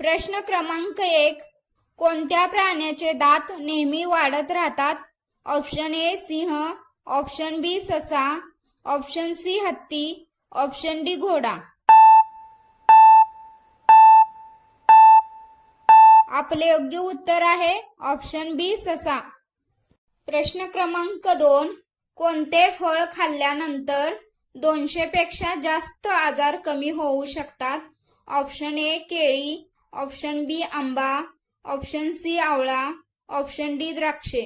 प्रश्न क्रमांक 1. कोणत्या प्राण्याचे दात नेहमी वाढत राहतात? ऑप्शन ए सिंह, ऑप्शन बी ससा, ऑप्शन सी हत्ती, ऑप्शन डी घोडा. आपले योग्य उत्तर आहे ऑप्शन बी ससा. प्रश्न क्रमांक 2. कोणते फळ खाल्ल्यानंतर 200 पेक्षा जास्त आजार कमी होऊ शकतात? ऑप्शन ए केळी, ऑप्शन बी आंबा, ऑप्शन सी आवळा, ऑप्शन डी द्राक्षे.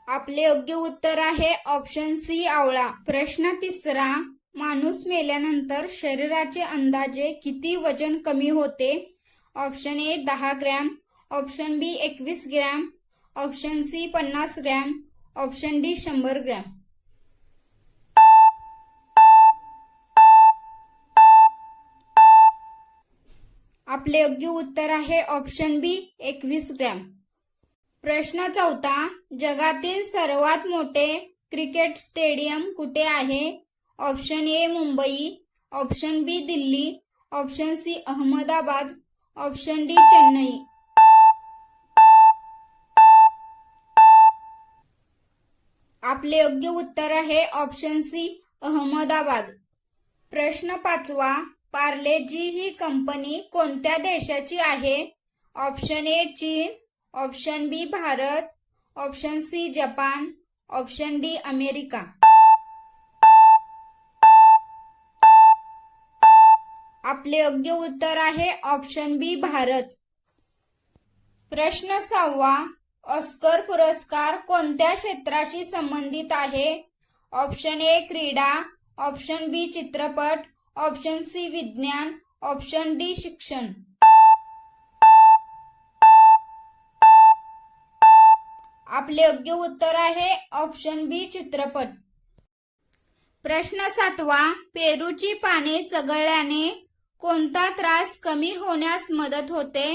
आपले योग्य उत्तर आहे ऑप्शन सी आवळा. प्रश्न 3. माणूस मेल्यानंतर शरीराचे अंदाजे किती वजन कमी होते? Option A 10 gram, option B 21 gram, option C 50 gram, option D 100 gram. आपले योग्य उत्तर आहे ऑप्शन बी 21 ग्रॅम. प्रश्न 4. जगातील सर्वात मोठे क्रिकेट स्टेडियम कुठे आहे? Option A Mumbai, option B Delhi, option C Ahmedabad, option D Chennai. आपले योग्य उत्तर आहे ऑप्शन सी अहमदाबाद. प्रश्न 5. पार्ले-जी ही कंपनी कोणत्या देशाची आहे? ऑप्शन ए चीन, option B Bharat, option C Japan, option D America. आपले योग्य उत्तर आहे ऑप्शन बी भारत. प्रश्न 6. ऑस्कर पुरस्कार कोणत्या क्षेत्राशी संबंधित आहे? ऑप्शन ए क्रीडा, ऑप्शन बी चित्रपट, ऑप्शन सी विज्ञान, ऑप्शन डी शिक्षण. आपले योग्य उत्तर आहे ऑप्शन बी चित्रपट. प्रश्न 7. पेरूची पाने चघळल्याने कोणता त्रास कमी होण्यास मदत होते?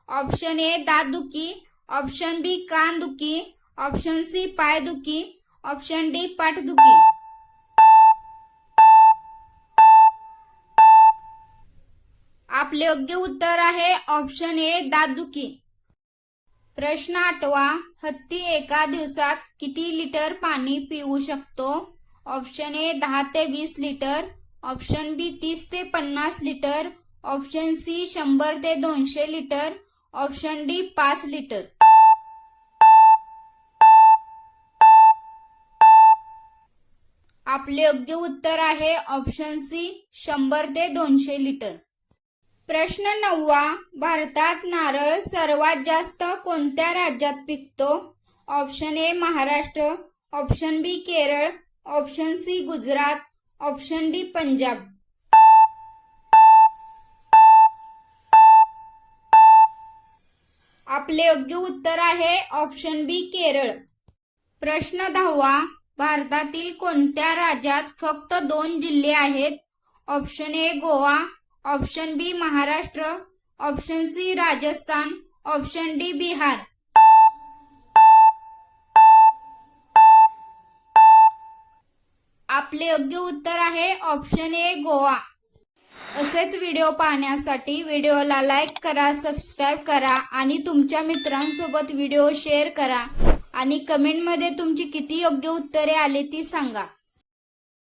ऑप्शन ए दातदुखी, ऑप्शन बी कानदुखी, ऑप्शन सी पायदुखी, ऑप्शन डी पाठदुखी. आपले योग्य उत्तर आहे ऑप्शन ए दातदुखी. प्रश्न 8. हत्ती एका दिवसात किती लिटर पाणी पिऊ शकतो? ऑप्शन ए 10 ते 20 लिटर, ऑप्शन बी 30 ते 50 लिटर, ऑप्शन सी 100 ते 200 लिटर, ऑप्शन डी 5 लिटर. आपले योग्य उत्तर आहे ऑप्शन सी 100 ते 200 लिटर. प्रश्न 9. भारतात नारळ सर्वात जास्त कोणत्या राज्यात पिकतो? Option A Maharashtra, option B Kerala, option C Gujarat, option D Punjab. आपले योग्य उत्तर आहे ऑप्शन बी केरळ. प्रश्न 10. भारतातील कोणत्या राज्यात फक्त 2 जिल्हे आहेत? Option A Goa, option B Maharashtra, option C Rajasthan, option D Bihar. आपले योग्य उत्तर आहे ऑप्शन ए गोवा. असेच व्हिडिओ पाहण्यासाठी व्हिडिओला लाईक करा, सबस्क्राईब करा आणि तुमच्या मित्रांसोबत व्हिडिओ शेअर करा आणि कमेंटमध्ये तुमची किती योग्य उत्तरे आली ती सांगा.